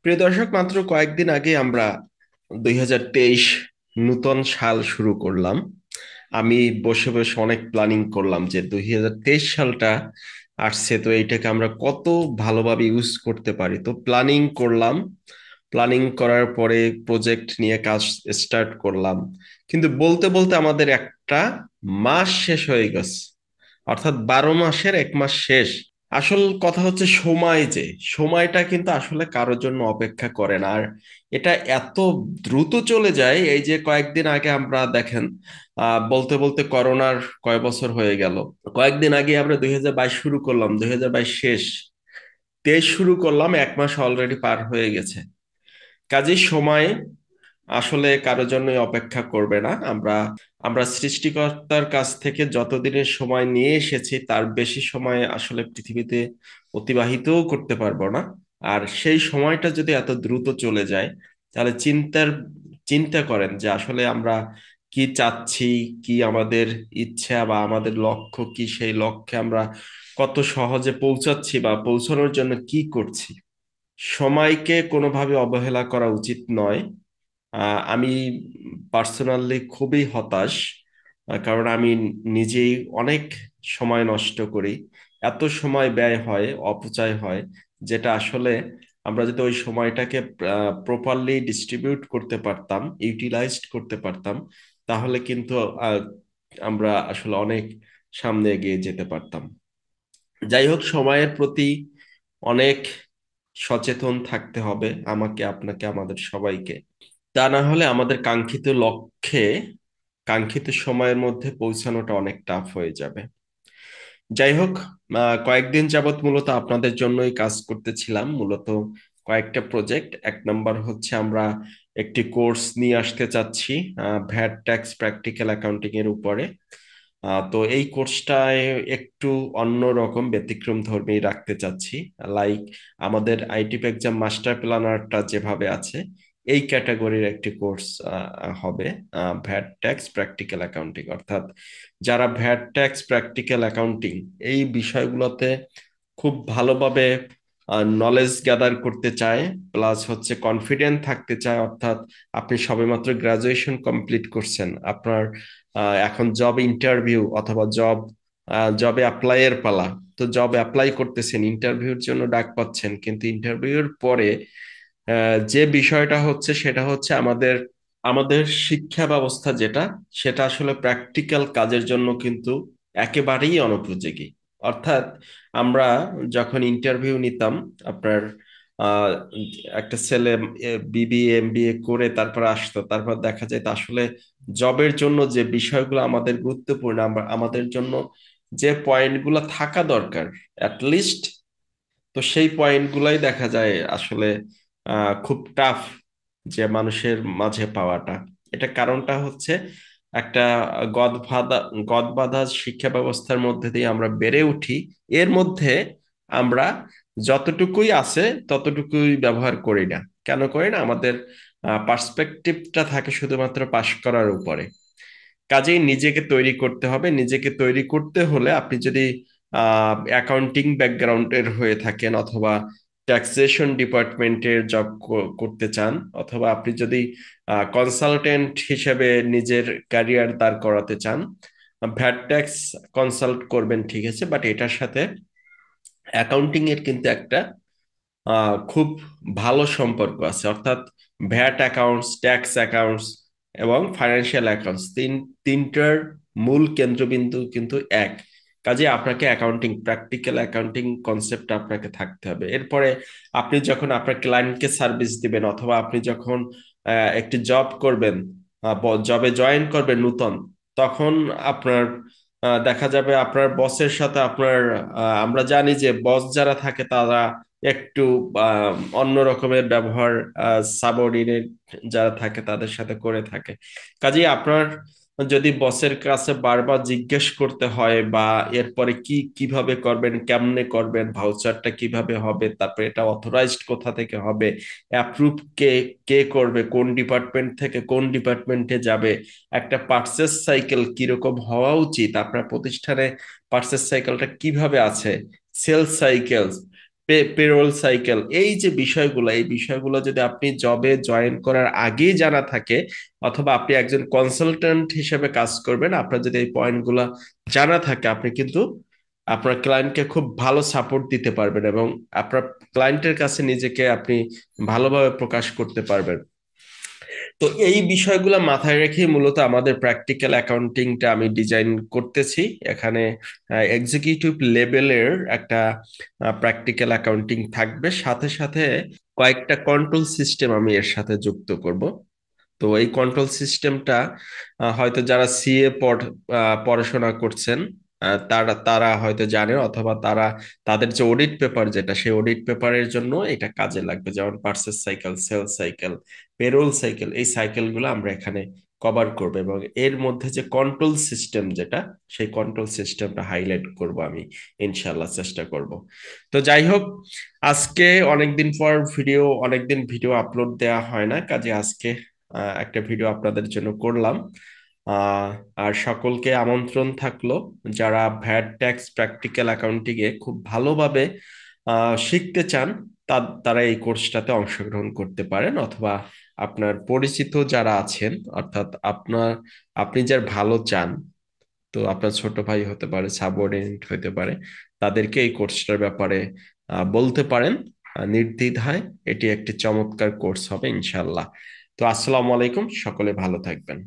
প্রিয় দর্শক, মাত্র কয়েকদিন আগে আমরা 2023 নূতন সাল শুরু করলাম। আমি বসে বসে অনেক প্ল্যানিং করলাম যে 2023 সালটা আসছে, তো এইটাকে আমরা কত ভালোভাবে ইউজ করতে পারি। তো প্ল্যানিং করলাম। প্ল্যানিং করার পরে প্রজেক্ট নিয়ে কাজ স্টার্ট করলাম। কিন্তু বলতে বলতে আমাদের একটা মাস শেষ হয়ে গেছে, অর্থাৎ 12 মাসের 1 মাস শেষ। আসল কথা হচ্ছে সময়, যে সময়টা কিন্তু আসলে কারোর জন্য অপেক্ষা করে না। আর এটা এত দ্রুত চলে যায়। এই যে কয়েকদিন আগে আমরা দেখেন, বলতে বলতে করোনার কয় বছর হয়ে গেল। কয়েকদিন আগে আমরা 2022 শুরু করলাম, 2022 শেষ, 23 শুরু করলাম, 1 মাস অলরেডি পার হয়ে গেছে। কাজেই সময় আসলে কারোর জন্যই অপেক্ষা করবে না। আমরা আমরা সৃষ্টিকর্তার কাছ থেকে যতদিনের সময় নিয়ে এসেছি তার বেশি সময় আসলে পৃথিবীতে অতিবাহিতও করতে পারবো না। আর সেই সময়টা যদি এত দ্রুত চলে যায়, তাহলে চিন্তা করেন যে আসলে আমরা কি চাচ্ছি, কি আমাদের ইচ্ছা বা আমাদের লক্ষ্য কি, সেই লক্ষ্যে আমরা কত সহজে পৌঁছাচ্ছি বা পৌঁছানোর জন্য কি করছি। সময়কে কোনোভাবে অবহেলা করা উচিত নয়। আমি পার্সোনালি খুবই হতাশ, কারণ আমি নিজেই অনেক সময় নষ্ট করি। এত সময় ব্যয় হয়, অপচয় হয়, যেটা আসলে আমরা যদি ওই সময়টাকে প্রপারলি ডিস্ট্রিবিউট করতে পারতাম, ইউটিলাইজড করতে পারতাম, তাহলে কিন্তু আহ, আমরা আসলে অনেক সামনে এগিয়ে যেতে পারতাম। যাই হোক, সময়ের প্রতি অনেক সচেতন থাকতে হবে আমাকে, আপনাকে, আমাদের সবাইকে। তা না হলে আমাদের কাঙ্ক্ষিত লক্ষ্যে কাঙ্ক্ষিত সময়ের মধ্যে পৌঁছানোটা অনেক টাফ হয়ে যাবে। যাই হোক, কয়েকদিন যাবত মূলত আপনাদের জন্যই কাজ করতেছিলাম। মূলত কয়েকটা প্রজেক্ট। 1 নম্বর হচ্ছে আমরা একটি কোর্স নিয়ে আসতে চাচ্ছি ভ্যাট ট্যাক্স প্র্যাকটিক্যাল অ্যাকাউন্টিং এর উপরে। তো এই কোর্সটায় একটু অন্য রকম ব্যতিক্রম ধর্মী রাখতে চাচ্ছি। লাইক আমাদের আইটিপি এক্সাম মাস্টার প্ল্যানারটা যেভাবে আছে, এই ক্যাটাগরির একটি কোর্স হবে। ভ্যাট ট্যাক্স প্র্যাকটিক্যাল অ্যাকাউন্টিং, অর্থাৎ যারা ভ্যাট ট্যাক্স প্র্যাকটিক্যাল অ্যাকাউন্টিং এই বিষয়গুলোতে খুব ভালোভাবে নলেজ গ্যাদার করতে চায়, প্লাস হচ্ছে কনফিডেন্ট থাকতে চায়। অর্থাৎ আপনি সবেমাত্র গ্রাজুয়েশন কমপ্লিট করছেন, আপনার এখন জব ইন্টারভিউ অথবা জবে অ্যাপ্লাইয়ের পালা। তো জব অ্যাপ্লাই করতেছেন, ইন্টারভিউর জন্য ডাক পাচ্ছেন, কিন্তু ইন্টারভিউর পরে যে বিষয়টা হচ্ছে সেটা হচ্ছে আমাদের আমাদের শিক্ষা ব্যবস্থা যেটা, সেটা আসলে প্র্যাকটিক্যাল কাজের জন্য কিন্তু একেবারেই অনুপযোগী। অর্থাৎ আমরা যখন ইন্টারভিউ নিতাম, আপনার আহ, একটা ছেলে বিবিএ এমবিএ করে তারপর আসতো, তারপর দেখা যায় আসলে জবের জন্য যে বিষয়গুলো আমাদের গুরুত্বপূর্ণ, আমাদের জন্য যে পয়েন্টগুলো থাকা দরকার লিস্ট, তো সেই পয়েন্টগুলাই দেখা যায় আসলে খুব টাফ যে মানুষের মাঝে পাওয়াটা। এটা কারণটা হচ্ছে একটা গদবাঁধা গদবাঁধা শিক্ষা ব্যবস্থার মধ্যে দিয়ে আমরা বেড়ে উঠি। এর মধ্যে আমরা যতটুকুই আছে ততটুকুই ব্যবহার করি না। কেন করি না? আমাদের পার্সপেক্টিভটা থাকে শুধুমাত্র পাশ করার উপরে। কাজেই নিজেকে তৈরি করতে হবে। নিজেকে তৈরি করতে হলে আপনি যদি অ্যাকাউন্টিং ব্যাকগ্রাউন্ডের হয়ে থাকেন, অথবা ট্যাক্সেশন ডিপার্টমেন্টের জব করতে চান, অথবা আপনি যদি কনসালটেন্ট হিসেবে নিজের ক্যারিয়ার দাঁড় করাতে চান, ভ্যাট ট্যাক্স কনসাল্ট করবেন, ঠিক আছে, বাট এটার সাথে অ্যাকাউন্টিং এর কিন্তু একটা খুব ভালো সম্পর্ক আছে। অর্থাৎ ভ্যাট অ্যাকাউন্টস, ট্যাক্স অ্যাকাউন্টস এবং ফাইন্যান্সিয়াল অ্যাকাউন্টস, তিনটার মূল কেন্দ্রবিন্দু কিন্তু এক। কাজে আপনাকে অ্যাকাউন্টিং, প্র্যাকটিক্যাল অ্যাকাউন্টিং কনসেপ্ট আপনাকে থাকতে হবে। এরপরে আপনি যখন আপনার ক্লায়েন্টকে সার্ভিস দিবেন, অথবা আপনি যখন একটি জব করবেন, জবে জয়েন করবেন নতুন, তখন আপনার দেখা যাবে আপনার বসের সাথে আপনার আমরা জানি যে বস যারা থাকে তারা একটু অন্য রকমের ব্যবহার সাবঅর্ডিনেট যারা থাকে তাদের সাথে করে থাকে। কাজেই আপনার যদি বসের কাছে বারবার জিজ্ঞেস করতে হয় বা এরপরে কিভাবে করবেন, কেমনে করবেন, ভাউচারটা কিভাবে হবে, তারপরে এটা অথরাইজড কোথা থেকে হবে, অ্যাপ্রুভ কে কে করবে, কোন ডিপার্টমেন্ট থেকে কোন ডিপার্টমেন্টে যাবে, একটা পার্সেস সাইকেল কিরকম হওয়া উচিত আপনার প্রতিষ্ঠানে, পার্সেস সাইকেলটা কিভাবে আছে, সেলস সাইকেল, পেরোল সাইকেল, এই যে বিষয়গুলো, এই বিষয়গুলো যদি আপনি জবে জয়েন করার আগেই জানা থাকে, অথবা আপনি একজন কনসালটেন্ট হিসেবে কাজ করবেন, আপনার যদি এই পয়েন্টগুলো জানা থাকে, আপনি কিন্তু আপনার ক্লায়েন্টকে খুব ভালো সাপোর্ট দিতে পারবেন এবং আপনার ক্লায়েন্টের কাছে নিজেকে আপনি ভালোভাবে প্রকাশ করতে পারবেন। তো এই বিষয়গুলো মাথায় রেখেই মূলত আমাদের প্র্যাকটিক্যাল অ্যাকাউন্টিংটা আমি ডিজাইন করতেছি। এখানে এক্সিকিউটিভ লেভেলের একটা প্র্যাকটিক্যাল অ্যাকাউন্টিং থাকবে, সাথে সাথে কয়েকটা কন্ট্রোল সিস্টেম আমি এর সাথে যুক্ত করব। তো এই কন্ট্রোল সিস্টেমটা হয়তো যারা সিএ পড়াশোনা করছেন তারা তারা হয়তো জানেন, অথবা তারা তাদের যে অডিট পেপার, যেটা সেই অডিট পেপারের জন্য এটা কাজে লাগবে। যেমন purchase cycle, cell cycle, payroll cycle, এই সাইকেলগুলো আমরা এখানে কভার করবো, এবং এর মধ্যে যে কন্ট্রোল সিস্টেম যেটা, সেই কন্ট্রোল সিস্টেমটা হাইলাইট করব আমি, ইনশাল্লাহ চেষ্টা করব। তো যাই হোক, আজকে অনেকদিন পর অনেকদিন ভিডিও আপলোড দেওয়া হয় না, কাজে আজকে একটা ভিডিও আপনাদের জন্য করলাম। আহ, আর সকলকে আমন্ত্রণ থাকলো, যারা ভ্যাট ট্যাক্স প্র্যাকটিক্যাল অ্যাকাউন্টিং এ খুব ভালোভাবে শিখতে চান, তারা এই কোর্সটাতে অংশগ্রহণ করতে পারেন, অথবা আপনার পরিচিত যারা আছেন, অর্থাৎ আপনি যার ভালো চান, তো আপনার ছোট ভাই হতে পারে, সাবঅর্ডিনেট হতে পারে, তাদেরকে এই কোর্সটার ব্যাপারে বলতে পারেন নির্দ্বিধায়। এটি একটি চমৎকার কোর্স হবে ইনশাল্লাহ। তো আসসালামু আলাইকুম, সকলে ভালো থাকবেন।